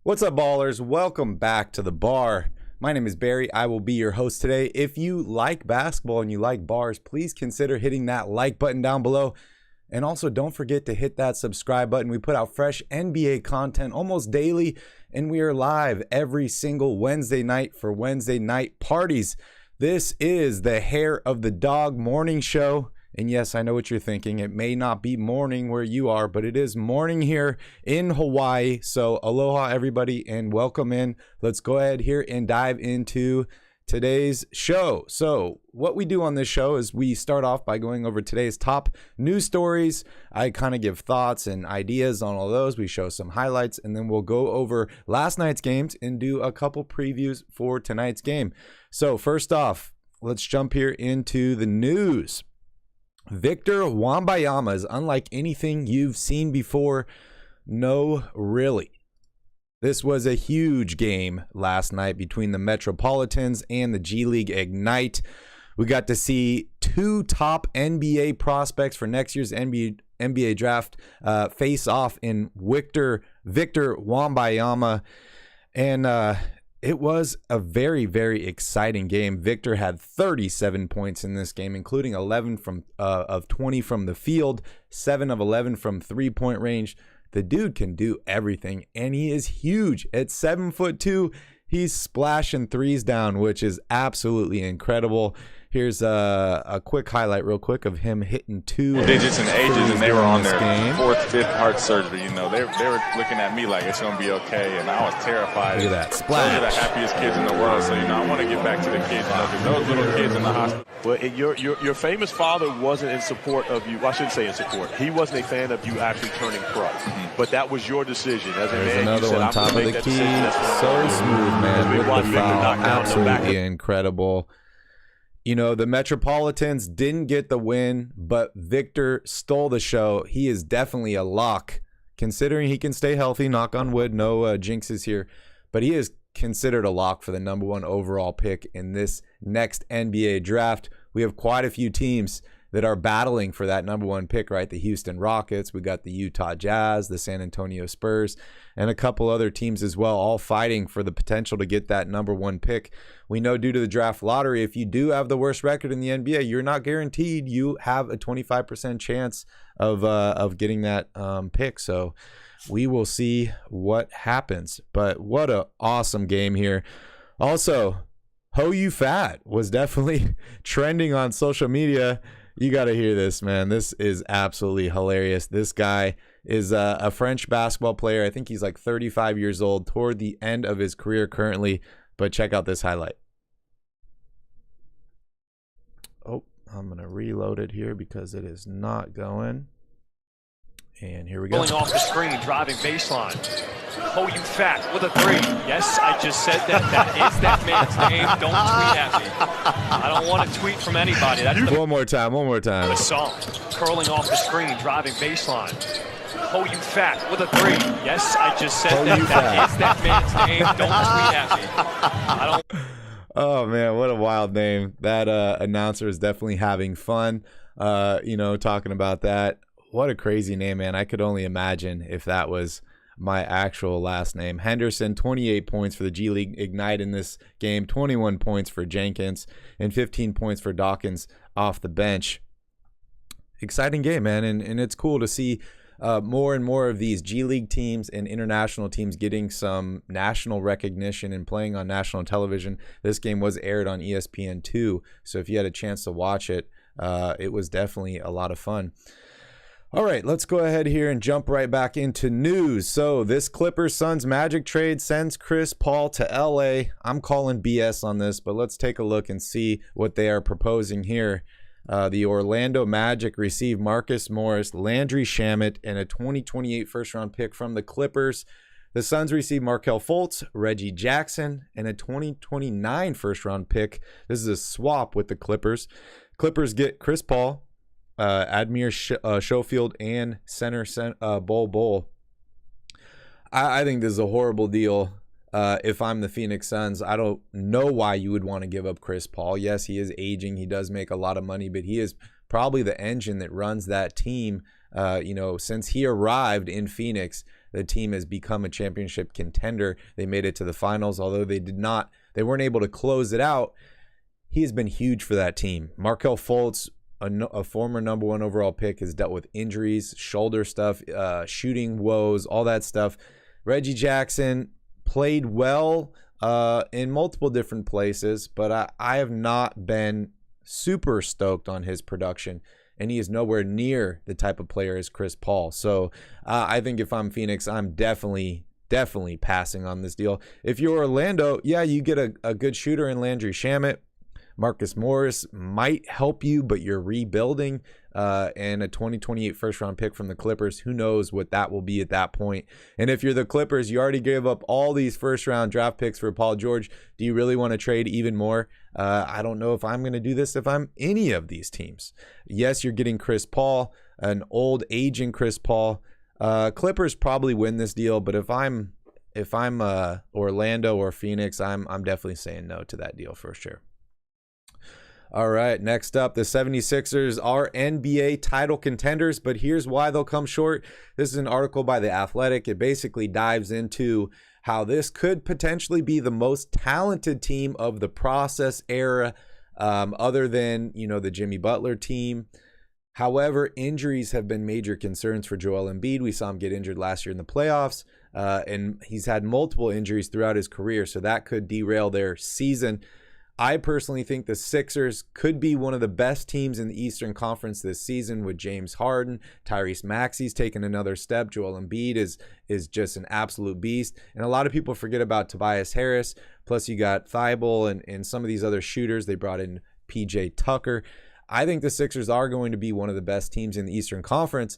What's up, ballers? Welcome back to the bar. My name is Barry. I will be your host today. If you like basketball and you like bars, please consider hitting that like button down below. And also don't forget to hit that subscribe button. We put out fresh NBA content almost daily, and we are live every single Wednesday night for Wednesday night parties. This is the Hair of the Dog morning show. And yes, I know what you're thinking. It may not be morning where you are, but it is morning here in Hawaii. So aloha, everybody, and welcome in. Let's go ahead here and dive into today's show. So what we do on this show is we start off by going over today's top news stories. I kind of give thoughts and ideas on all those. We show some highlights, and then we'll go over last night's games and do a couple previews for tonight's game. So first off, let's jump here into the news. Victor Wembanyama is unlike anything you've seen before. No, really. This was a huge game last night between the Metropolitans and the G League Ignite. We got to see two top NBA prospects for next year's NBA draft face off in Victor Wembanyama. And it was a very, very exciting game. Victor had 37 points in this game, including 11 of 20 from the field, 7 of 11 from three-point range. The dude can do everything, and he is huge. At 7'2", he's splashing threes down, which is absolutely incredible. Here's a quick highlight real quick of him hitting two digits and ages, and they were on their fourth, fifth heart surgery. You know, they were looking at me like it's going to be okay, and I was terrified. Look at that splash. Those are the happiest kids in the world, so, you know, I want to get back to the kids, you know, because those little kids in the hospital. Well, your famous father wasn't in support of you. Well, I shouldn't say in support. He wasn't a fan of you actually turning pro. But that was your decision. As a man, another you said, one, top of the key. So smooth, man. With the foul. Absolutely incredible. You know, the Metropolitans didn't get the win, but Victor stole the show. He is definitely a lock, considering he can stay healthy. Knock on wood, no jinxes here. But he is considered a lock for the number one overall pick in this next NBA draft. We have quite a few teams that are battling for that number one pick, right? The Houston Rockets, we got the Utah Jazz, the San Antonio Spurs, and a couple other teams as well, all fighting for the potential to get that number one pick. We know due to the draft lottery, if you do have the worst record in the NBA, you're not guaranteed you have a 25% chance of getting that pick. So we will see what happens. But what an awesome game here. Also, Ho You Fat was definitely trending on social media. You got to hear this, man. This is absolutely hilarious. This guy is a French basketball player. I think he's like 35 years old, toward the end of his career currently. But check out this highlight. Oh, I'm going to reload it here because it is not going. And here we go. Pulling off the screen, driving baseline. Oh, you fat with a three. Yes, I just said that. That is that man's name. Don't tweet at me. I don't want to tweet from anybody. That's one more time. The song. Curling off the screen, driving baseline. Oh, you fat with a three. Yes, I just said that. That is that man's name. Don't tweet at me. I don't. Oh, man, what a wild name. That announcer is definitely having fun, talking about that. What a crazy name, man. I could only imagine if that was my actual last name. Henderson, 28 points for the G League Ignite in this game, 21 points for Jenkins, and 15 points for Dawkins off the bench. Exciting game, man, and it's cool to see more and more of these G League teams and international teams getting some national recognition and playing on national television. This game was aired on ESPN2, so if you had a chance to watch it, it was definitely a lot of fun. All right, let's go ahead here and jump right back into news. So this Clippers-Suns Magic trade sends Chris Paul to LA. I'm calling BS on this, but let's take a look and see what they are proposing here. The Orlando Magic received Marcus Morris, Landry Shamet, and a 2028 first-round pick from the Clippers. The Suns received Markelle Fultz, Reggie Jackson, and a 2029 first-round pick. This is a swap with the Clippers. Clippers get Chris Paul, Admir Schofield, and center Bol. I think this is a horrible deal. If I'm the Phoenix Suns, I don't know why you would want to give up Chris Paul. Yes, he is aging. He does make a lot of money, but he is probably the engine that runs that team. Since he arrived in Phoenix, the team has become a championship contender. They made it to the finals, although they weren't able to close it out. He has been huge for that team. Markelle Fultz, a former number 1 overall pick, has dealt with injuries, shoulder stuff, shooting woes, all that stuff. Reggie Jackson played well in multiple different places, but I have not been super stoked on his production, and he is nowhere near the type of player as Chris Paul. So I think if I'm Phoenix, I'm definitely passing on this deal. If you're Orlando, yeah, you get a good shooter in Landry Shamet. Marcus Morris might help you, but you're rebuilding, and a 2028 first-round pick from the Clippers. Who knows what that will be at that point? And if you're the Clippers, you already gave up all these first-round draft picks for Paul George. Do you really want to trade even more? I don't know if I'm going to do this if I'm any of these teams. Yes, you're getting Chris Paul, an old aging Chris Paul. Clippers probably win this deal, but if I'm Orlando or Phoenix, I'm definitely saying no to that deal for sure. All right, next up, the 76ers are NBA title contenders, but here's why they'll come short. This is an article by The Athletic. It basically dives into how this could potentially be the most talented team of the process era, other than, the Jimmy Butler team. However, injuries have been major concerns for Joel Embiid. We saw him get injured last year in the playoffs, and he's had multiple injuries throughout his career, so that could derail their season. I personally think the Sixers could be one of the best teams in the Eastern Conference this season with James Harden. Tyrese Maxey's taken another step. Joel Embiid is just an absolute beast. And a lot of people forget about Tobias Harris. Plus you got Thibault and some of these other shooters. They brought in PJ Tucker. I think the Sixers are going to be one of the best teams in the Eastern Conference,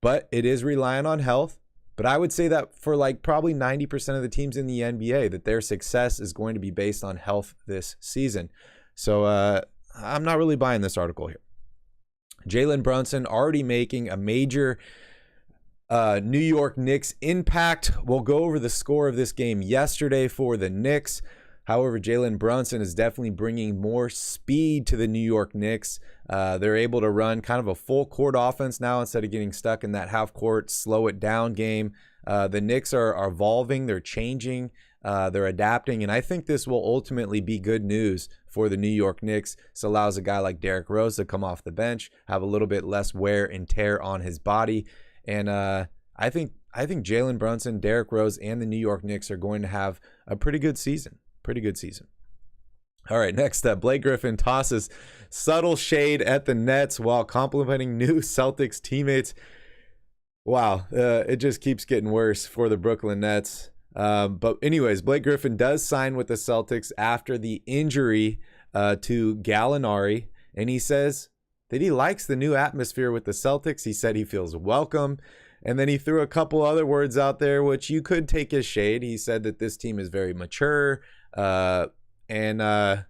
but it is relying on health. But I would say that for probably 90% of the teams in the NBA, that their success is going to be based on health this season. So I'm not really buying this article here. Jalen Brunson already making a major New York Knicks impact. We'll go over the score of this game yesterday for the Knicks. However, Jalen Brunson is definitely bringing more speed to the New York Knicks. They're able to run kind of a full court offense now instead of getting stuck in that half court, slow it down game. The Knicks are evolving. They're changing. They're adapting. And I think this will ultimately be good news for the New York Knicks. This allows a guy like Derrick Rose to come off the bench, have a little bit less wear and tear on his body. And I think Jalen Brunson, Derrick Rose, and the New York Knicks are going to have a pretty good season. All right, next up, Blake Griffin tosses subtle shade at the Nets while complimenting new Celtics teammates. Wow, it just keeps getting worse for the Brooklyn Nets. But anyways, Blake Griffin does sign with the Celtics after the injury to Gallinari, and he says that he likes the new atmosphere with the Celtics. He said he feels welcome. And then he threw a couple other words out there, which you could take as shade. He said that this team is very mature. And I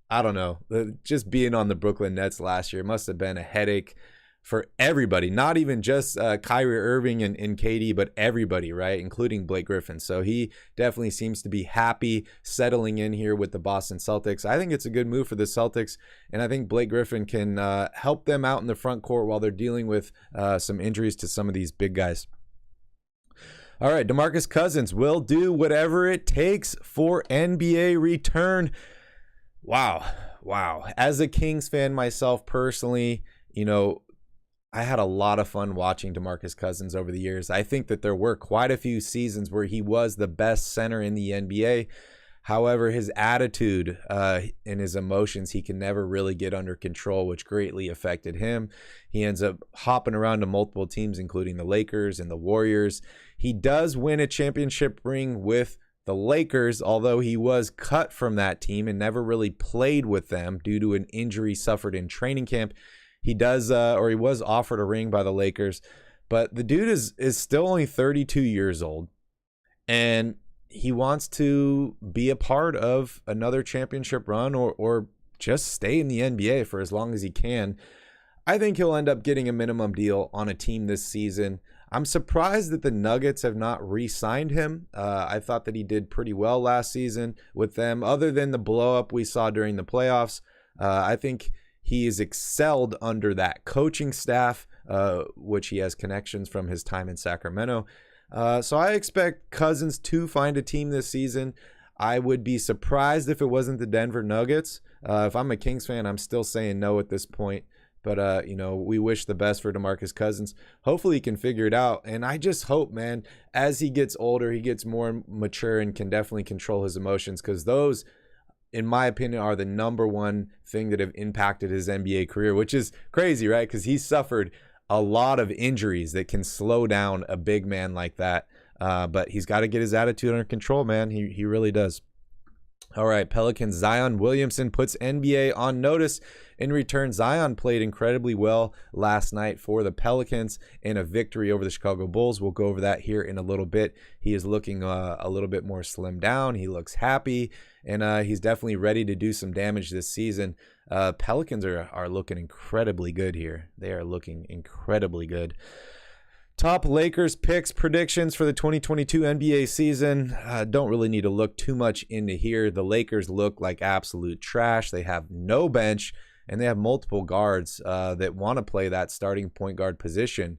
don't know, just being on the Brooklyn Nets last year must have been a headache for everybody, not even just Kyrie Irving and KD, but everybody, right, including Blake Griffin. So he definitely seems to be happy settling in here with the Boston Celtics. I think it's a good move for the Celtics, and I think Blake Griffin can help them out in the front court while they're dealing with some injuries to some of these big guys. All right, DeMarcus Cousins will do whatever it takes for NBA return. Wow. As a Kings fan myself personally, I had a lot of fun watching DeMarcus Cousins over the years. I think that there were quite a few seasons where he was the best center in the NBA. However, his attitude and his emotions, he can never really get under control, which greatly affected him. He ends up hopping around to multiple teams, including the Lakers and the Warriors. He does win a championship ring with the Lakers, although he was cut from that team and never really played with them due to an injury suffered in training camp. He does, or he was offered a ring by the Lakers, but the dude is still only 32 years old, and he wants to be a part of another championship run or just stay in the NBA for as long as he can. I think he'll end up getting a minimum deal on a team this season. I'm surprised that the Nuggets have not re-signed him. I thought that he did pretty well last season with them. Other than the blow-up we saw during the playoffs, I think he is excelled under that coaching staff, which he has connections from his time in Sacramento. So I expect Cousins to find a team this season. I would be surprised if it wasn't the Denver Nuggets. If I'm a Kings fan, I'm still saying no at this point. But, we wish the best for DeMarcus Cousins. Hopefully he can figure it out. And I just hope, man, as he gets older, he gets more mature and can definitely control his emotions, because those, in my opinion, are the number one thing that have impacted his NBA career, which is crazy, right? Because he suffered a lot of injuries that can slow down a big man like that. But he's got to get his attitude under control, man. He really does. All right, Pelicans, Zion Williamson puts NBA on notice. In return, Zion played incredibly well last night for the Pelicans in a victory over the Chicago Bulls. We'll go over that here in a little bit. He is looking a little bit more slimmed down. He looks happy, and he's definitely ready to do some damage this season. Pelicans are looking incredibly good here. They are looking incredibly good. Top Lakers picks, predictions for the 2022 NBA season. Don't really need to look too much into here. The Lakers look like absolute trash. They have no bench, and they have multiple guards that want to play that starting point guard position.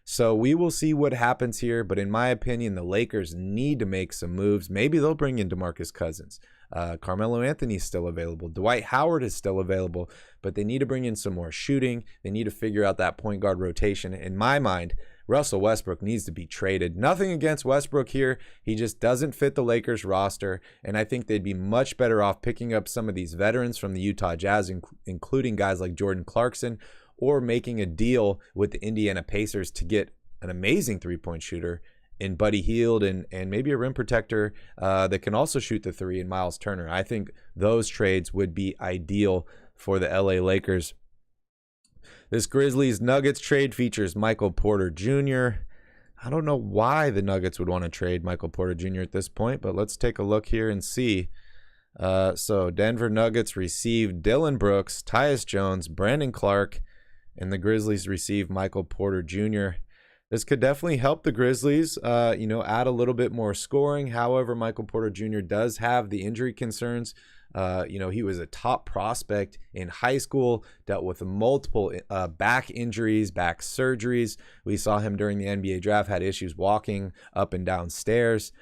So we will see what happens here. But in my opinion, the Lakers need to make some moves. Maybe they'll bring in DeMarcus Cousins. Carmelo Anthony is still available. Dwight Howard is still available. But they need to bring in some more shooting. They need to figure out that point guard rotation. In my mind, Russell Westbrook needs to be traded. Nothing against Westbrook here. He just doesn't fit the Lakers roster, and I think they'd be much better off picking up some of these veterans from the Utah Jazz, including guys like Jordan Clarkson, or making a deal with the Indiana Pacers to get an amazing three-point shooter in Buddy Hield and maybe a rim protector that can also shoot the three in Miles Turner. I think those trades would be ideal for the LA Lakers. This Grizzlies-Nuggets trade features Michael Porter Jr. I don't know why the Nuggets would want to trade Michael Porter Jr. at this point, but let's take a look here and see. So Denver Nuggets receive Dillon Brooks, Tyus Jones, Brandon Clark, and the Grizzlies receive Michael Porter Jr. This could definitely help the Grizzlies, add a little bit more scoring. However, Michael Porter Jr. does have the injury concerns. He was a top prospect in high school, dealt with multiple back injuries, back surgeries. We saw him during the NBA draft, had issues walking up and down stairs.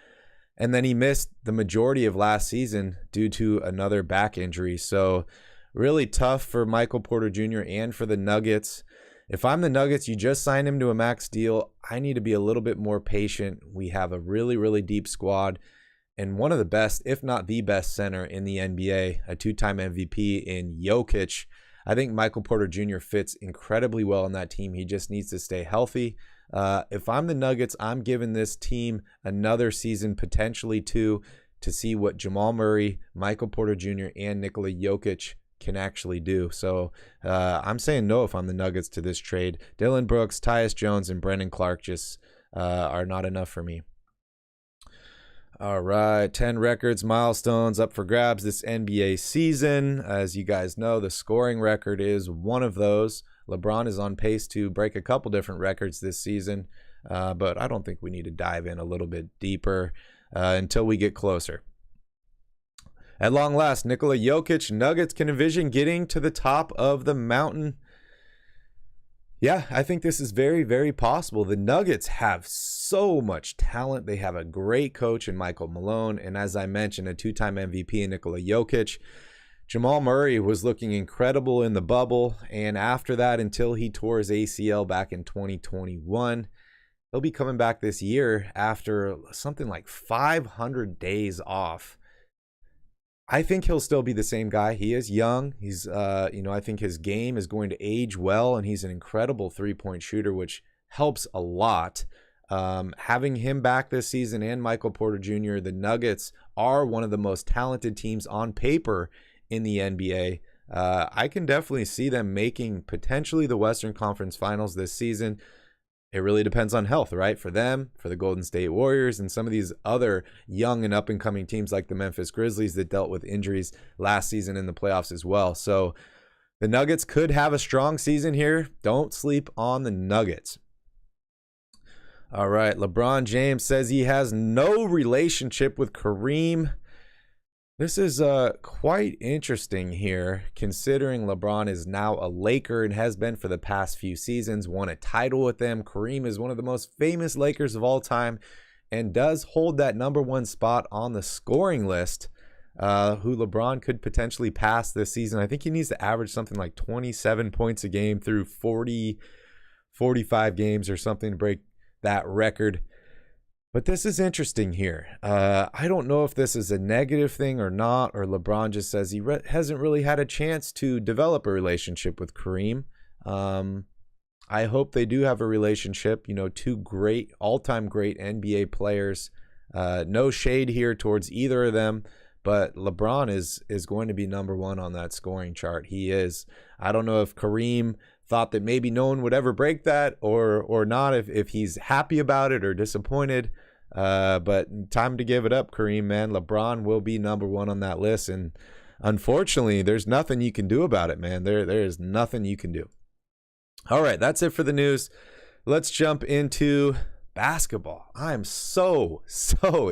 And then he missed the majority of last season due to another back injury. So really tough for Michael Porter Jr. and for the Nuggets. If I'm the Nuggets, you just signed him to a max deal. I need to be a little bit more patient. We have a really, really deep squad. And one of the best, if not the best center in the NBA, a two-time MVP in Jokic. I think Michael Porter Jr. fits incredibly well on that team. He just needs to stay healthy. If I'm the Nuggets, I'm giving this team another season, potentially two, to see what Jamal Murray, Michael Porter Jr., and Nikola Jokic can actually do. So I'm saying no if I'm the Nuggets to this trade. Dillon Brooks, Tyus Jones, and Brandon Clark just are not enough for me. All right, 10 records, milestones up for grabs this NBA season. As you guys know, the scoring record is one of those. LeBron is on pace to break a couple different records this season, but I don't think we need to dive in a little bit deeper until we get closer. At long last, Nikola Jokic, Nuggets can envision getting to the top of the mountain. Yeah, I think this is very, very possible. The Nuggets have so much talent. They have a great coach in Michael Malone. And as I mentioned, a two-time MVP in Nikola Jokic. Jamal Murray was looking incredible in the bubble. And after that, until he tore his ACL back in 2021, he'll be coming back this year after something like 500 days off. I think he'll still be the same guy. He is young. He's, I think his game is going to age well, and he's an incredible three-point shooter, which helps a lot. Having him back this season and Michael Porter Jr., the Nuggets are one of the most talented teams on paper in the NBA. I can definitely see them making potentially the Western Conference Finals this season. It really depends on health, right? For them, for the Golden State Warriors, and some of these other young and up-and-coming teams like the Memphis Grizzlies that dealt with injuries last season in the playoffs as well. So the Nuggets could have a strong season here. Don't sleep on the Nuggets. All right, LeBron James says he has no relationship with Kareem. This is quite interesting here, considering LeBron is now a Laker and has been for the past few seasons, won a title with them. Kareem is one of the most famous Lakers of all time and does hold that _1 spot on the scoring list, who LeBron could potentially pass this season. I think he needs to average something like 27 points a game through 45 games or something to break that record. But this is interesting here. I don't know if this is a negative thing or not, or LeBron just says he hasn't really had a chance to develop a relationship with Kareem. I hope they do have a relationship. You know, two great, all-time great NBA players. No shade here towards either of them, but LeBron is going to be #1 on that scoring chart. He is. I don't know if Kareem thought that maybe no one would ever break that or not, if he's happy about it or disappointed. But time to give it up, Kareem, man. LeBron will be #1 on that list, and unfortunately, there's nothing you can do about it, man. There is nothing you can do. All right, that's it for the news. Let's jump into basketball. I'm so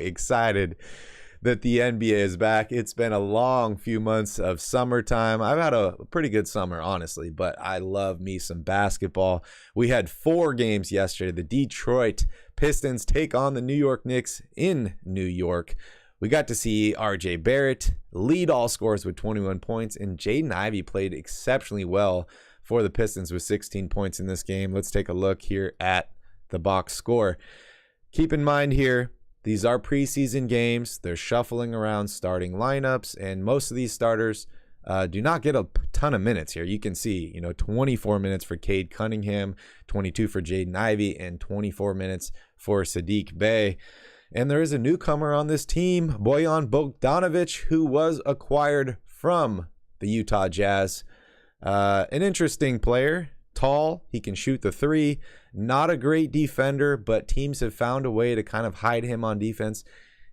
excited that the NBA is back. It's been a long few months of summertime. I've had a pretty good summer, honestly, but I love me some basketball. We had 4 games yesterday. The Detroit Pistons take on the New York Knicks in New York. We got to see RJ Barrett lead all scorers with 21 points, and Jaden Ivey played exceptionally well for the Pistons with 16 points in this game. Let's take a look here at the box score. Keep in mind here, these are preseason games. They're shuffling around starting lineups, and most of these starters do not get a ton of minutes here. You can see, 24 minutes for Cade Cunningham, 22 for Jaden Ivey, and 24 minutes for Saddiq Bey. And there is a newcomer on this team, Bojan Bogdanovic, who was acquired from the Utah Jazz. An interesting player. Tall, he can shoot the 3, not a great defender, but teams have found a way to kind of hide him on defense,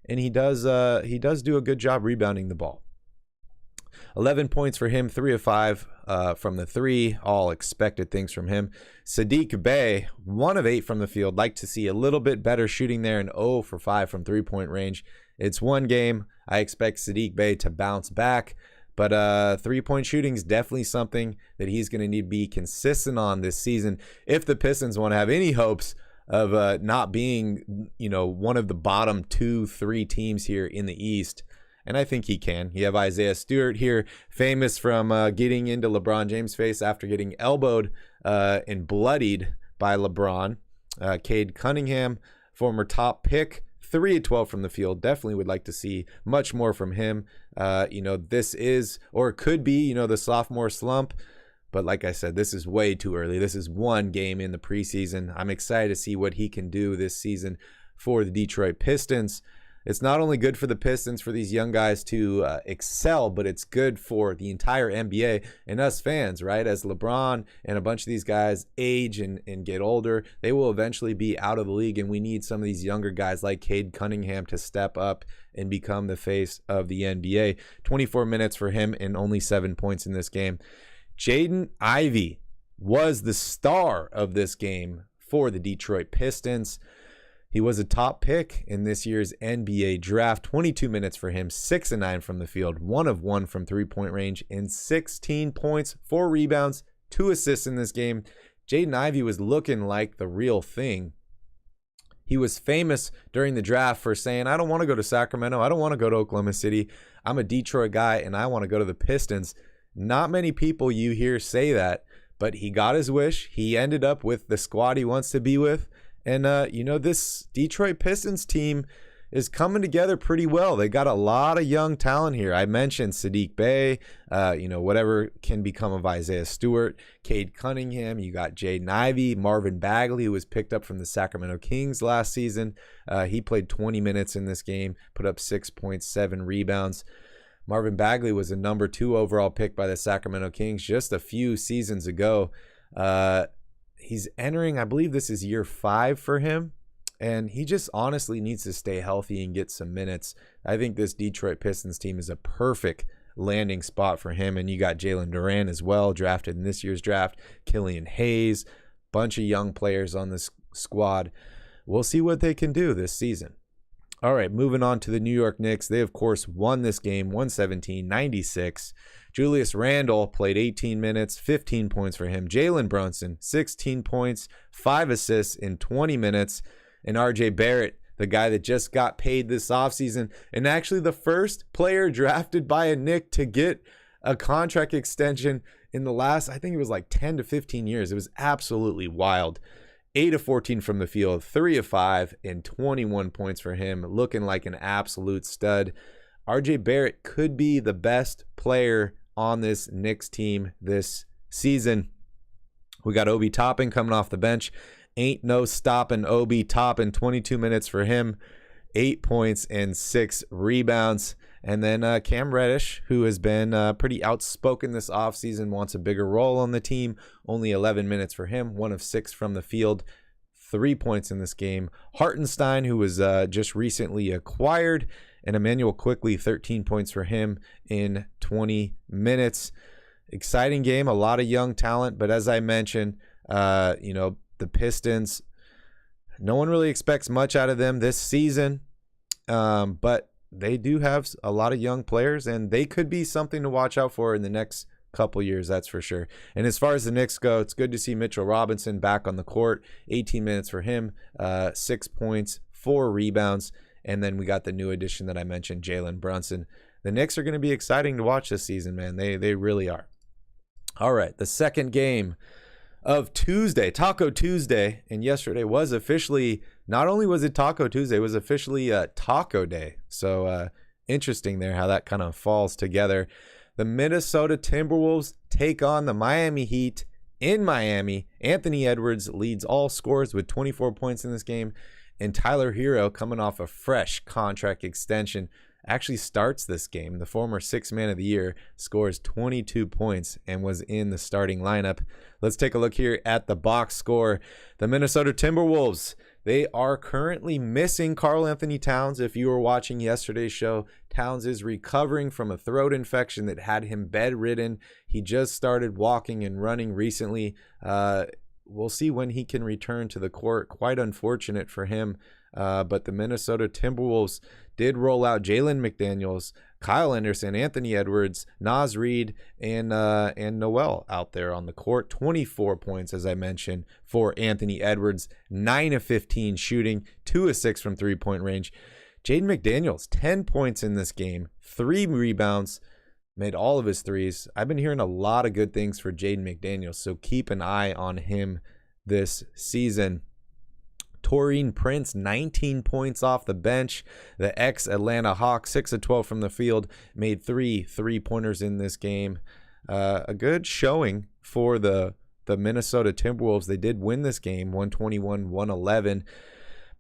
and he does do a good job rebounding the ball. 11 points for him, 3 of 5 from the 3, all expected things from him. Saddiq Bey, 1 of 8 from the field. Like to see a little bit better shooting there, and 0 for 5 from 3-point range. It's one game. I expect Saddiq Bey to bounce back. But 3-point shooting is definitely something that he's going to need to be consistent on this season if the Pistons want to have any hopes of not being, one of the bottom 2-3 teams here in the East. And I think he can. You have Isaiah Stewart here, famous from getting into LeBron James' face after getting elbowed and bloodied by LeBron. Cade Cunningham, former top pick. 3 of 12 from the field. Definitely would like to see much more from him. This is, or it could be, the sophomore slump. But like I said, this is way too early. This is one game in the preseason. I'm excited to see what he can do this season for the Detroit Pistons. It's not only good for the Pistons, for these young guys to excel, but it's good for the entire NBA and us fans, right? As LeBron and a bunch of these guys age and get older, they will eventually be out of the league, and we need some of these younger guys like Cade Cunningham to step up and become the face of the NBA. 24 minutes for him and only 7 points in this game. Jaden Ivey was the star of this game for the Detroit Pistons. He was a top pick in this year's NBA draft. 22 minutes for him, 6 of 9 from the field, 1 of 1 from 3-point range, and 16 points, 4 rebounds, 2 assists in this game. Jaden Ivey was looking like the real thing. He was famous during the draft for saying, I don't want to go to Sacramento. I don't want to go to Oklahoma City. I'm a Detroit guy, and I want to go to the Pistons. Not many people you hear say that, but he got his wish. He ended up with the squad he wants to be with. And, this Detroit Pistons team is coming together pretty well. They got a lot of young talent here. I mentioned Saddiq Bey, whatever can become of Isaiah Stewart, Cade Cunningham. You got Jaden Ivey, Marvin Bagley, who was picked up from the Sacramento Kings last season. He played 20 minutes in this game, put up 6.7 rebounds. Marvin Bagley was a number 2 overall pick by the Sacramento Kings just a few seasons ago. He's entering, I believe this is year 5 for him, and he just honestly needs to stay healthy and get some minutes. I think this Detroit Pistons team is a perfect landing spot for him, and you got Jalen Duran as well, drafted in this year's draft, Killian Hayes, bunch of young players on this squad. We'll see what they can do this season. All right, moving on to the New York Knicks. They, of course, won this game 117-96. Julius Randle played 18 minutes, 15 points for him. Jalen Brunson, 16 points, 5 assists in 20 minutes. And R.J. Barrett, the guy that just got paid this offseason, and actually the first player drafted by a Knick to get a contract extension in the last, I think it was like 10 to 15 years. It was absolutely wild. 8 of 14 from the field, 3 of 5, and 21 points for him, looking like an absolute stud. R.J. Barrett could be the best player on this Knicks team this season. We got Obi Toppin coming off the bench. Ain't no stopping Obi Toppin. 22 minutes for him, 8 points and 6 rebounds. And then Cam Reddish, who has been pretty outspoken this offseason, wants a bigger role on the team. Only 11 minutes for him, 1 of 6 from the field, 3 points in this game. Hartenstein, who was just recently acquired, and Emmanuel Quickley, 13 points for him in 20 minutes. Exciting game, a lot of young talent, but as I mentioned, the Pistons, no one really expects much out of them this season, but they do have a lot of young players, and they could be something to watch out for in the next couple years, that's for sure. And as far as the Knicks go, it's good to see Mitchell Robinson back on the court. 18 minutes for him, 6 points, 4 rebounds, and then we got the new addition that I mentioned, Jalen Brunson. The Knicks are going to be exciting to watch this season, man. They really are. All right, the second game of Tuesday, Taco Tuesday, and yesterday was officially, not only was it Taco Tuesday, it was officially Taco Day. So interesting there how that kind of falls together. The Minnesota Timberwolves take on the Miami Heat in Miami. Anthony Edwards leads all scorers with 24 points in this game, and Tyler Hero, coming off a fresh contract extension, actually starts this game. The former 6th man of the year scores 22 points and was in the starting lineup. Let's take a look here at the box score. The Minnesota Timberwolves, they are currently missing Karl Anthony Towns. If you were watching yesterday's show, Towns is recovering from a throat infection that had him bedridden. He just started walking and running recently. We'll see when he can return to the court. Quite unfortunate for him. But the Minnesota Timberwolves did roll out Jalen McDaniels, Kyle Anderson, Anthony Edwards, Naz Reid, and Noel out there on the court. 24 points, as I mentioned, for Anthony Edwards. 9 of 15 shooting, 2 of 6 from three-point range. Jaden McDaniels, 10 points in this game, 3 rebounds, made all of his threes. I've been hearing a lot of good things for Jaden McDaniels, so keep an eye on him this season. Taurean Prince, 19 points off the bench. The ex-Atlanta Hawks, 6 of 12 from the field, made 3 three-pointers in this game. A good showing for the Minnesota Timberwolves. They did win this game, 121-111.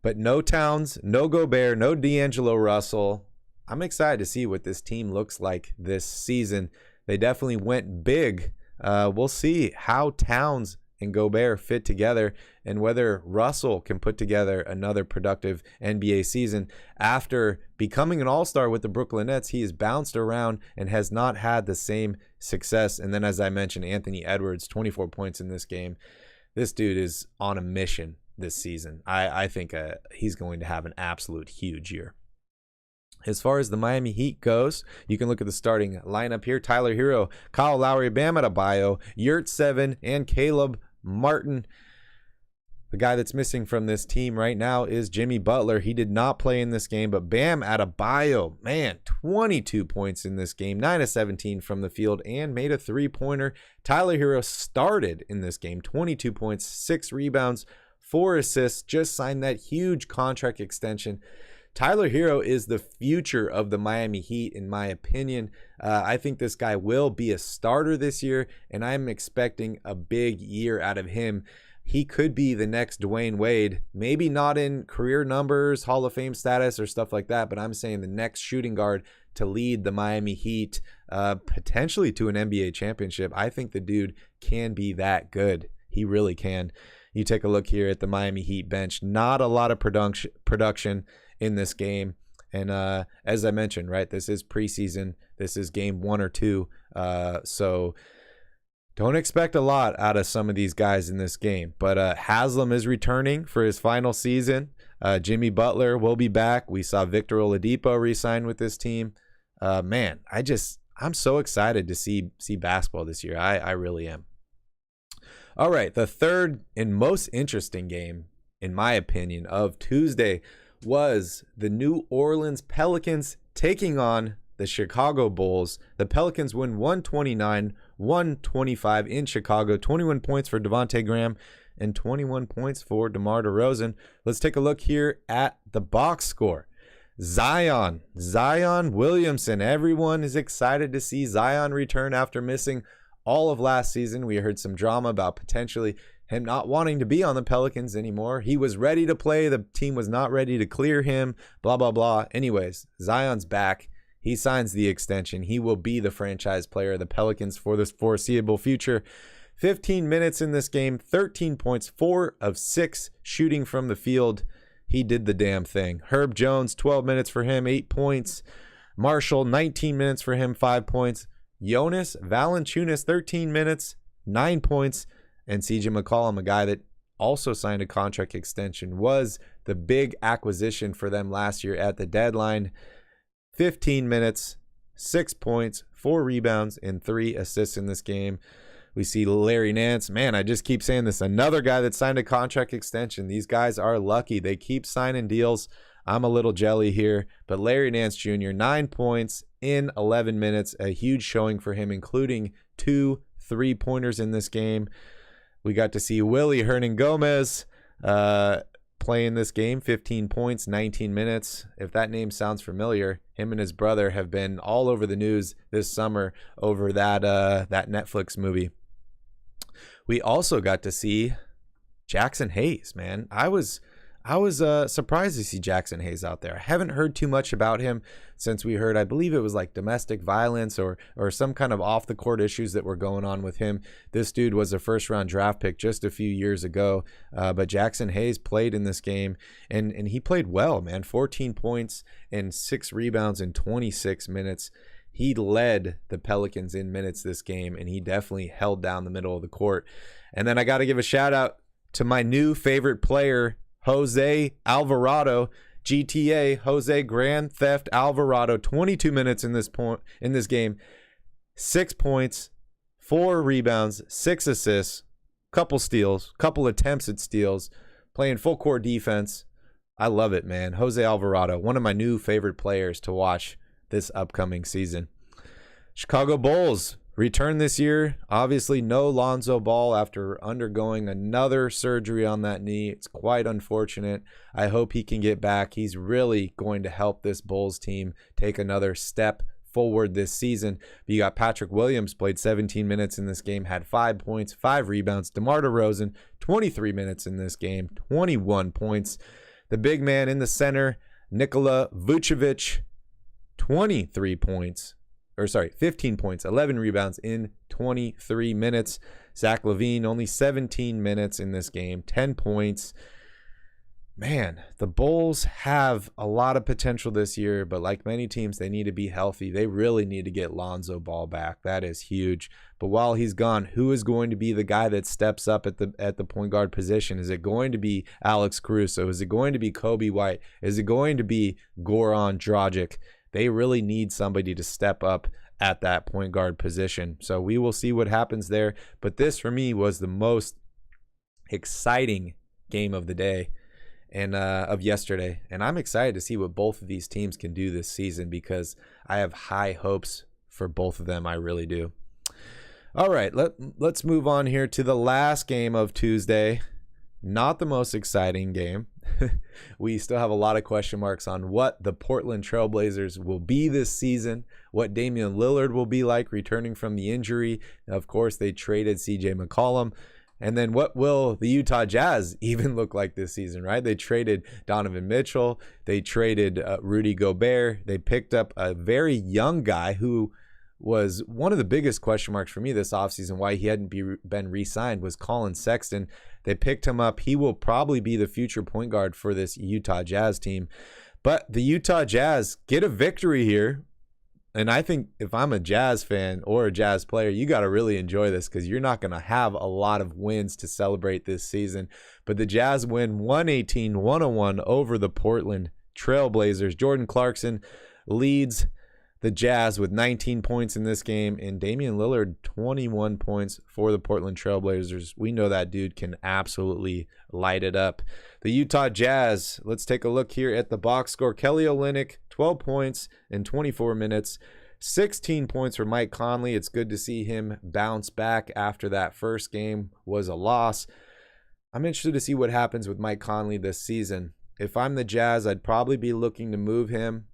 But no Towns, no Gobert, no D'Angelo Russell. I'm excited to see what this team looks like this season. They definitely went big. We'll see how Towns and Gobert fit together, and whether Russell can put together another productive NBA season. After becoming an all-star with the Brooklyn Nets, he has bounced around and has not had the same success. And then, as I mentioned, Anthony Edwards, 24 points in this game. This dude is on a mission this season. I think he's going to have an absolute huge year. As far as the Miami Heat goes, you can look at the starting lineup here. Tyler Hero, Kyle Lowry, Bam Adebayo, Yurtseven, and Caleb Martin. The guy that's missing from this team right now is Jimmy Butler. He did not play in this game, but Bam Adebayo, man, 22 points in this game, 9 of 17 from the field, and made a three-pointer. Tyler Hero started in this game, 22 points, 6 rebounds, 4 assists, just signed that huge contract extension. Tyler Hero is the future of the Miami Heat, in my opinion. I think this guy will be a starter this year, and I'm expecting a big year out of him. He could be the next Dwayne Wade, maybe not in career numbers, Hall of Fame status, or stuff like that, but I'm saying the next shooting guard to lead the Miami Heat, potentially to an NBA championship. I think the dude can be that good. He really can. You take a look here at the Miami Heat bench. Not a lot of production in this game. And as I mentioned, right, this is preseason. This is game 1 or 2. So Don't expect a lot out of some of these guys in this game, but Haslam is returning for his final season. Jimmy Butler will be back. We saw Victor Oladipo re-sign with this team. Man, I'm so excited to see basketball this year. I really am. All right, the third and most interesting game, in my opinion, of Tuesday was the New Orleans Pelicans taking on the Chicago Bulls. The Pelicans win 129-125 in Chicago. 21 points for Devontae Graham and 21 points for DeMar DeRozan. Let's take a look here at the box score. Zion Williamson. Everyone is excited to see Zion return after missing all of last season. We heard some drama about potentially him not wanting to be on the Pelicans anymore. He was ready to play. The team was not ready to clear him, blah, blah, blah. Anyways, Zion's back. He signs the extension. He will be the franchise player of the Pelicans for this foreseeable future. 15 minutes in this game, 13 points, 4 of 6 shooting from the field. He did the damn thing. Herb Jones, 12 minutes for him, 8 points. Marshall, 19 minutes for him, 5 points. Jonas Valanciunas, 13 minutes, 9 points. And CJ McCollum, a guy that also signed a contract extension, was the big acquisition for them last year at the deadline. 15 minutes, 6 points, 4 rebounds, and 3 assists in this game. We see Larry Nance. Man, I just keep saying this. Another guy that signed a contract extension. These guys are lucky. They keep signing deals. I'm a little jelly here. But Larry Nance Jr., 9 points in 11 minutes. A huge showing for him, including 2 3-pointers in this game. We got to see Willie Hernangomez play in this game, 15 points, 19 minutes. If that name sounds familiar, him and his brother have been all over the news this summer over that Netflix movie. We also got to see Jackson Hayes, man. I was surprised to see Jackson Hayes out there. I haven't heard too much about him since we heard, I believe it was like domestic violence or some kind of off the court issues that were going on with him. This dude was a first round draft pick just a few years ago. But Jackson Hayes played in this game and he played well, man. 14 points and 6 rebounds in 26 minutes. He led the Pelicans in minutes this game, and he definitely held down the middle of the court. And then I got to give a shout out to my new favorite player, Jose Alvarado, GTA, Jose Grand Theft Alvarado, 22 minutes in this game, 6 points, 4 rebounds, 6 assists, couple steals, couple attempts at steals, playing full court defense. I love it, man. Jose Alvarado, one of my new favorite players to watch this upcoming season. Chicago Bulls return this year. Obviously, no Lonzo Ball after undergoing another surgery on that knee. It's quite unfortunate. I hope he can get back. He's really going to help this Bulls team take another step forward this season. But you got Patrick Williams, played 17 minutes in this game, had 5 points, 5 rebounds. DeMar DeRozan, 23 minutes in this game, 21 points. The big man in the center, Nikola Vucevic, 15 points, 11 rebounds in 23 minutes. Zach LaVine, only 17 minutes in this game, 10 points. Man, the Bulls have a lot of potential this year, but like many teams, they need to be healthy. They really need to get Lonzo Ball back. That is huge. But while he's gone, who is going to be the guy that steps up at the point guard position? Is it going to be Alex Caruso? Is it going to be Kobe White? Is it going to be Goran Dragic? They really need somebody to step up at that point guard position. So we will see what happens there. But this, for me, was the most exciting game of the day and of yesterday. And I'm excited to see what both of these teams can do this season because I have high hopes for both of them. I really do. All right, let's move on here to the last game of Tuesday. Not the most exciting game. We still have a lot of question marks on what the Portland Trailblazers will be this season, what Damian Lillard will be like returning from the injury. Of course, they traded CJ McCollum. And then what will the Utah Jazz even look like this season, right? They traded Donovan Mitchell. They traded Rudy Gobert. They picked up a very young guy who was one of the biggest question marks for me this offseason. Why he hadn't been re-signed was Colin Sexton. They picked him up. He will probably be the future point guard for this Utah Jazz team. But the Utah Jazz get a victory here And I think if I'm a Jazz fan or a Jazz player, you got to really enjoy this because you're not going to have a lot of wins to celebrate this season. But the Jazz win 118-101 over the Portland Trailblazers. Jordan Clarkson leads the Jazz with 19 points in this game, and Damian Lillard 21 points for the Portland Trailblazers. We know that dude can absolutely light it up. The Utah Jazz, let's take a look here at the box score. Kelly Olynyk, 12 points in 24 minutes. 16 points for Mike Conley. It's good to see him bounce back after that first game was a loss. I'm interested to see what happens with Mike Conley this season. If I'm the Jazz, I'd probably be looking to move him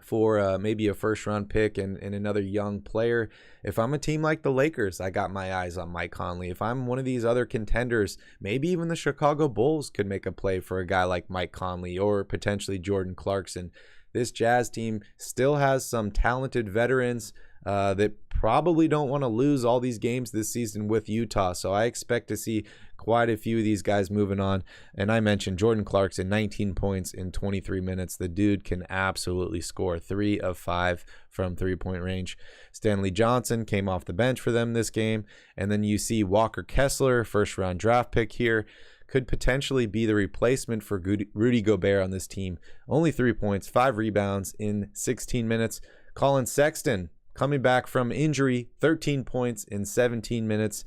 for maybe a first-round pick and another young player. If I'm a team like the Lakers, I got my eyes on Mike Conley. If I'm one of these other contenders, maybe even the Chicago Bulls could make a play for a guy like Mike Conley or potentially Jordan Clarkson. This Jazz team still has some talented veterans that probably don't want to lose all these games this season with Utah. So I expect to see quite a few of these guys moving on. And I mentioned Jordan Clarkson, 19 points in 23 minutes. The dude can absolutely score. 3 of 5 from three-point range. Stanley Johnson came off the bench for them this game. And then you see Walker Kessler, first-round draft pick here, could potentially be the replacement for Rudy Gobert on this team. Only 3 points, 5 rebounds in 16 minutes. Colin Sexton, coming back from injury, 13 points in 17 minutes.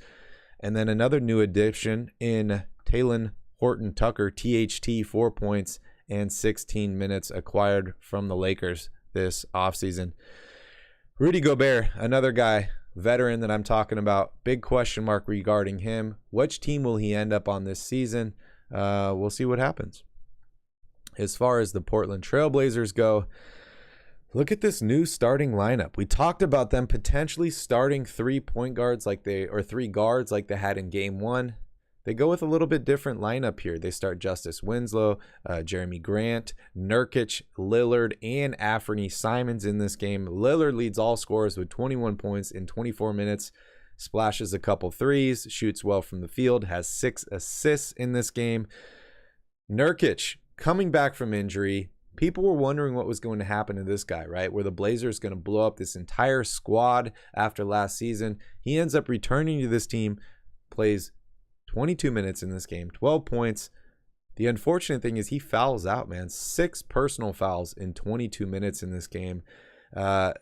And then another new addition in Talen Horton-Tucker, THT, 4 points and 16 minutes, acquired from the Lakers this offseason. Rudy Gobert, another guy, veteran that I'm talking about. Big question mark regarding him. Which team will he end up on this season? We'll see what happens. As far as the Portland Trailblazers go, look at this new starting lineup. We talked about them potentially starting 3 guards like they had in game 1. They go with a little bit different lineup here. They start Justice Winslow, Jeremy Grant, Nurkic, Lillard, and Anthony Simons in this game. Lillard leads all scorers with 21 points in 24 minutes, splashes a couple threes, shoots well from the field, has 6 assists in this game. Nurkic, coming back from injury. People were wondering what was going to happen to this guy, right? Were the Blazers going to blow up this entire squad after last season? He ends up returning to this team, plays 22 minutes in this game, 12 points. The unfortunate thing is he fouls out, man. 6 personal fouls in 22 minutes in this game. The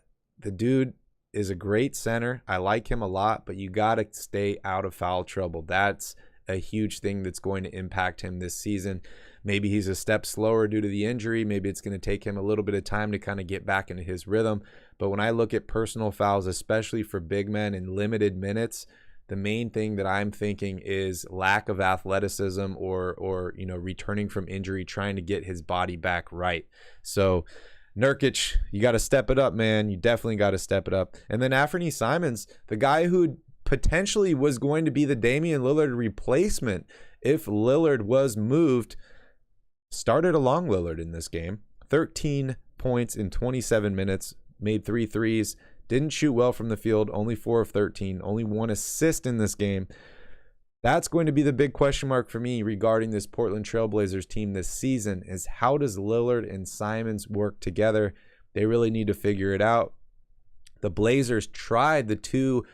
dude is a great center. I like him a lot, but you got to stay out of foul trouble. That's a huge thing that's going to impact him this season. Maybe he's a step slower due to the injury. Maybe it's going to take him a little bit of time to kind of get back into his rhythm. But when I look at personal fouls, especially for big men in limited minutes, the main thing that I'm thinking is lack of athleticism or returning from injury, trying to get his body back right. So Nurkic, you got to step it up, man. You definitely got to step it up. And then Anthony Simons, the guy who potentially was going to be the Damian Lillard replacement if Lillard was moved, started along Lillard in this game. 13 points in 27 minutes, made 3 threes, didn't shoot well from the field, only 4 of 13, only 1 assist in this game. That's going to be the big question mark for me regarding this Portland Trailblazers team this season, is how does Lillard and Simons work together? They really need to figure it out. The Blazers tried the two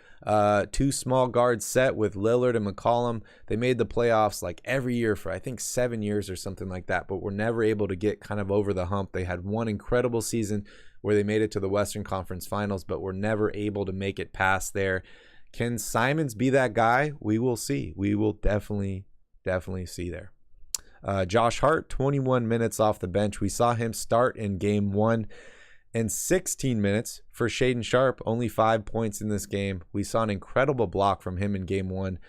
small guard set with Lillard and McCollum. They made the playoffs like every year for I think 7 years or something like that, but were never able to get kind of over the hump. They had one incredible season where they made it to the Western Conference Finals, but were never able to make it past there. Can Simons be that guy? We will see. We will definitely see there. Josh Hart, 21 minutes off the bench. We saw him start in game 1. And 16 minutes for Shaedon Sharpe, only 5 points in this game. We saw an incredible block from him in game 1.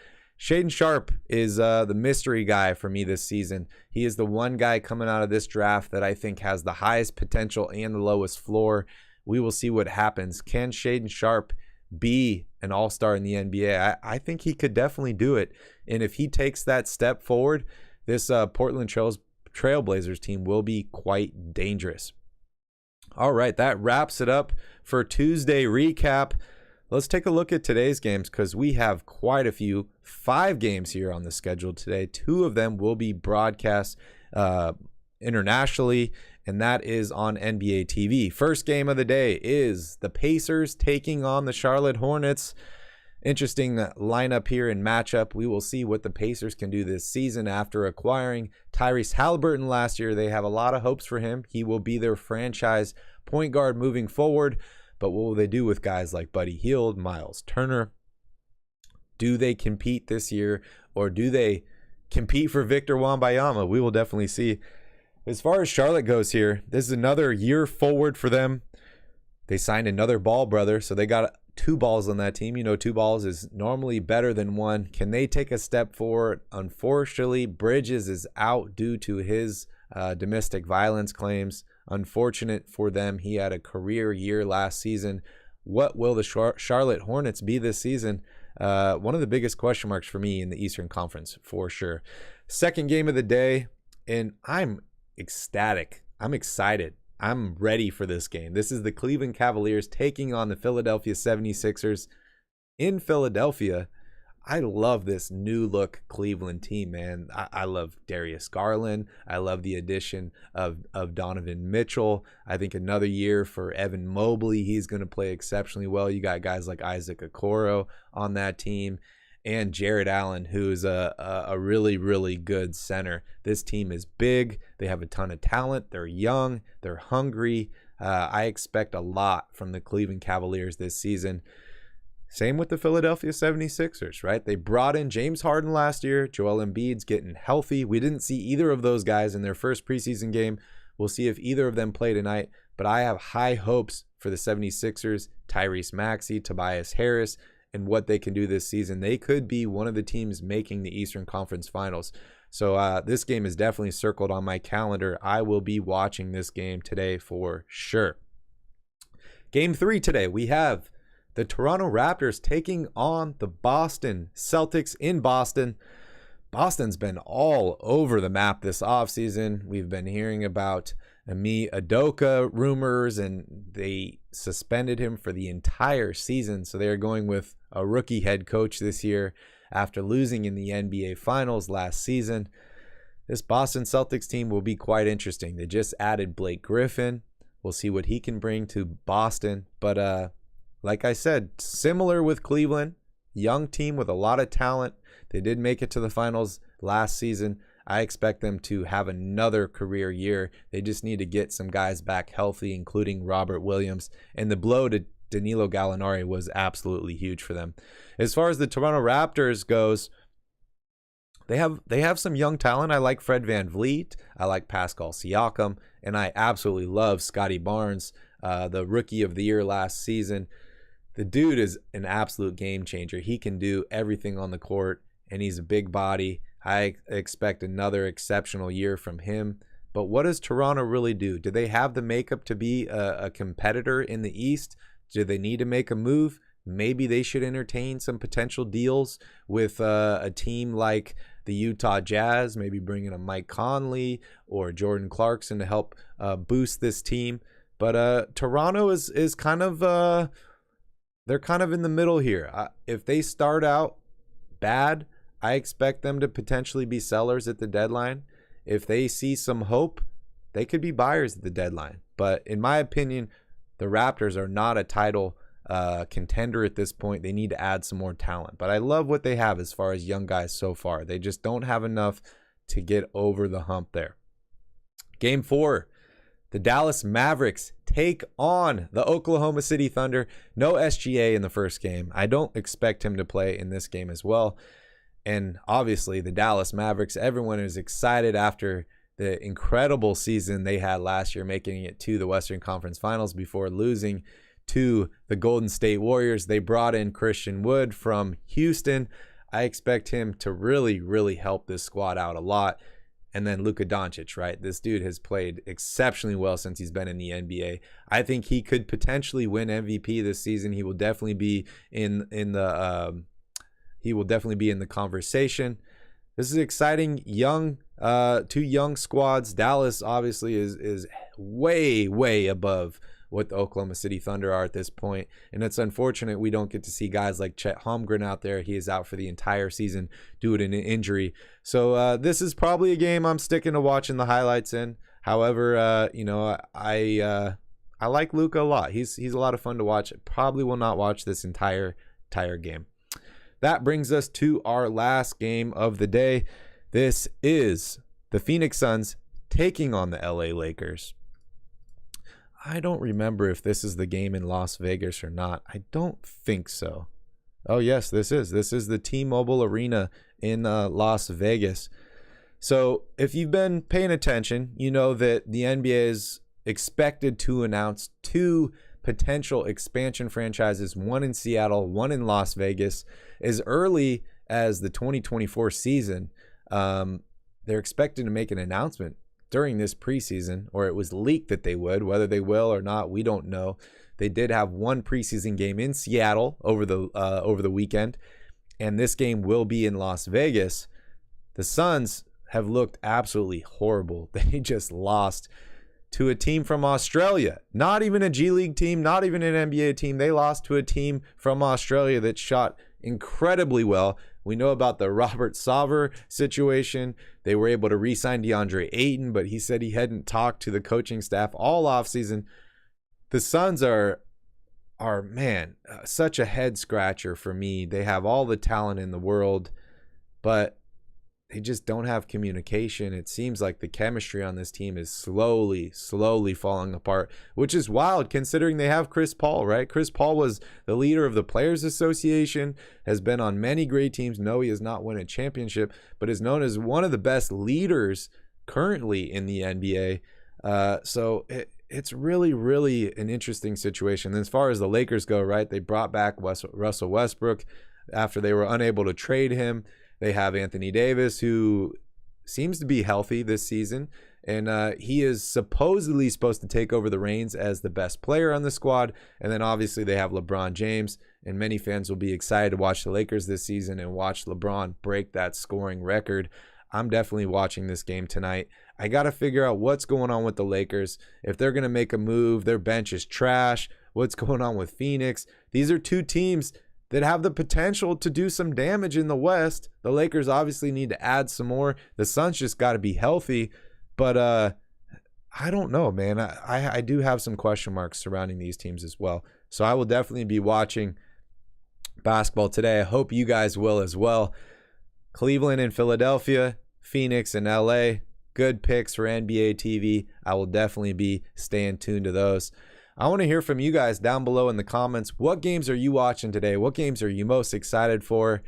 Shaedon Sharpe is the mystery guy for me this season. He is the one guy coming out of this draft that I think has the highest potential and the lowest floor. We will see what happens. Can Shaedon Sharpe be an all-star in the NBA? I think he could definitely do it. And if he takes that step forward, this Portland Trailblazers team will be quite dangerous. All right, that wraps it up for Tuesday recap. Let's take a look at today's games because we have quite a few. 5 games here on the schedule today. 2 of them will be broadcast internationally, and that is on NBA TV. First game of the day is the Pacers taking on the Charlotte Hornets. Interesting lineup here and matchup. We will see what the Pacers can do this season after acquiring Tyrese Halliburton last year. They have a lot of hopes for him. He will be their franchise point guard moving forward. But what will they do with guys like Buddy Hield, Miles Turner? Do they compete this year, or do they compete for Victor Wembanyama? We will definitely see. As far as Charlotte goes here, this is another year forward for them. They signed another Ball brother, so they got 2 balls on that team. You know, 2 balls is normally better than 1. Can they take a step forward? Unfortunately, Bridges is out due to his domestic violence claims. Unfortunate for them. He had a career year last season. What will the Charlotte Hornets be this season? One of the biggest question marks for me in the Eastern Conference, for sure. Second game of the day, and I'm ecstatic. I'm excited. I'm ready for this game. This is the Cleveland Cavaliers taking on the Philadelphia 76ers in Philadelphia. I love this new look Cleveland team, man. I love Darius Garland. I love the addition of Donovan Mitchell. I think another year for Evan Mobley. He's going to play exceptionally well. You got guys like Isaac Okoro on that team, and Jared Allen, who's a really, really good center. This team is big. They have a ton of talent. They're young. They're hungry. I expect a lot from the Cleveland Cavaliers this season. Same with the Philadelphia 76ers, right? They brought in James Harden last year. Joel Embiid's getting healthy. We didn't see either of those guys in their first preseason game. We'll see if either of them play tonight. But I have high hopes for the 76ers, Tyrese Maxey, Tobias Harris, and what they can do this season. They could be one of the teams making the Eastern Conference Finals. So this game is definitely circled on my calendar. I will be watching this game today for sure. Game 3 today, we have the Toronto Raptors taking on the Boston Celtics in Boston. Boston's been all over the map this offseason. We've been hearing about Ime Udoka rumors, and they suspended him for the entire season. So they're going with a rookie head coach this year after losing in the NBA Finals last season. This Boston Celtics team will be quite interesting. They just added Blake Griffin. We'll see what he can bring to Boston. But like I said, similar with Cleveland, young team with a lot of talent. They did make it to the finals last season. I expect them to have another career year. They just need to get some guys back healthy, including Robert Williams. And the blow to Danilo Gallinari was absolutely huge for them. As far as the Toronto Raptors goes, they have some young talent. I like Fred VanVleet. I like Pascal Siakam. And I absolutely love Scotty Barnes, the rookie of the year last season. The dude is an absolute game changer. He can do everything on the court, and he's a big body. I expect another exceptional year from him. But what does Toronto really do? Do they have the makeup to be a competitor in the East? Do they need to make a move? Maybe they should entertain some potential deals with a team like the Utah Jazz, maybe bringing a Mike Conley or Jordan Clarkson to help boost this team. But Toronto is kind of they're kind of in the middle here. If they start out bad, I expect them to potentially be sellers at the deadline. If they see some hope, they could be buyers at the deadline. But in my opinion, the Raptors are not a title contender at this point. They need to add some more talent. But I love what they have as far as young guys so far. They just don't have enough to get over the hump there. Game 4. The Dallas Mavericks take on the Oklahoma City Thunder. No SGA in the first game. I don't expect him to play in this game as well. And obviously the Dallas Mavericks, everyone is excited after the incredible season they had last year, making it to the Western Conference Finals before losing to the Golden State Warriors. They brought in Christian Wood from Houston. I expect him to really, really help this squad out a lot. And then Luka Doncic, right? This dude has played exceptionally well since he's been in the NBA. I think he could potentially win MVP this season. He will definitely be in the conversation. This is exciting. Two young squads. Dallas obviously is way above what the Oklahoma City Thunder are at this point. And it's unfortunate we don't get to see guys like Chet Holmgren out there. He is out for the entire season due to an injury. So this is probably a game I'm sticking to watching the highlights in. However, I like Luka a lot. He's a lot of fun to watch. Probably will not watch this entire game. That brings us to our last game of the day. This is the Phoenix Suns taking on the LA Lakers. I don't remember if this is the game in Las Vegas or not. I don't think so. Oh, yes, this is. This is the T-Mobile Arena in Las Vegas. So if you've been paying attention, you know that the NBA is expected to announce 2 potential expansion franchises, one in Seattle, one in Las Vegas, as early as the 2024 season. They're expected to make an announcement during this preseason, or it was leaked that they would. Whether they will or not, we don't know. They did have one preseason game in Seattle over the weekend, and this game will be in Las Vegas. The Suns have looked absolutely horrible. They just lost to a team from Australia. Not even a G League team, not even an NBA team. They lost to a team from Australia that shot incredibly well. We know about the Robert Sarver situation. They were able to re-sign DeAndre Ayton, but he said he hadn't talked to the coaching staff all offseason. The Suns are such a head scratcher for me. They have all the talent in the world, but they just don't have communication. It seems like the chemistry on this team is slowly falling apart, which is wild considering they have Chris Paul, right? Chris Paul was the leader of the Players Association, has been on many great teams. No, he has not won a championship, but is known as one of the best leaders currently in the NBA. So it's really an interesting situation. And as far as the Lakers go, right, they brought back Russell Westbrook after they were unable to trade him. They have Anthony Davis, who seems to be healthy this season, and he is supposedly supposed to take over the reins as the best player on the squad. And then obviously they have LeBron James, and many fans will be excited to watch the Lakers this season and watch LeBron break that scoring record. I'm definitely watching this game tonight. I got to figure out what's going on with the Lakers. If they're going to make a move, their bench is trash. What's going on with Phoenix? These are 2 teams that have the potential to do some damage in the West. The Lakers obviously need to add some more. The Suns just got to be healthy. But I don't know, man. I do have some question marks surrounding these teams as well. So I will definitely be watching basketball today. I hope you guys will as well. Cleveland and Philadelphia, Phoenix and LA. Good picks for NBA TV. I will definitely be staying tuned to those. I want to hear from you guys down below in the comments. What games are you watching today? What games are you most excited for?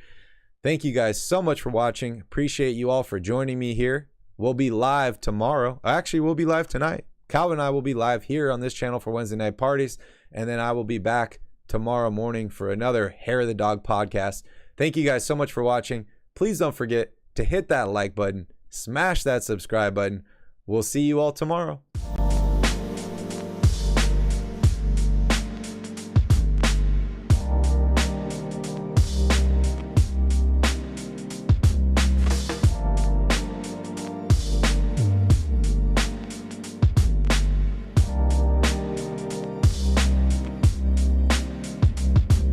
Thank you guys so much for watching. Appreciate you all for joining me here. We'll be live tomorrow. Actually, we'll be live tonight. Calvin and I will be live here on this channel for Wednesday Night Parties. And then I will be back tomorrow morning for another Hair of the Dog podcast. Thank you guys so much for watching. Please don't forget to hit that like button. Smash that subscribe button. We'll see you all tomorrow.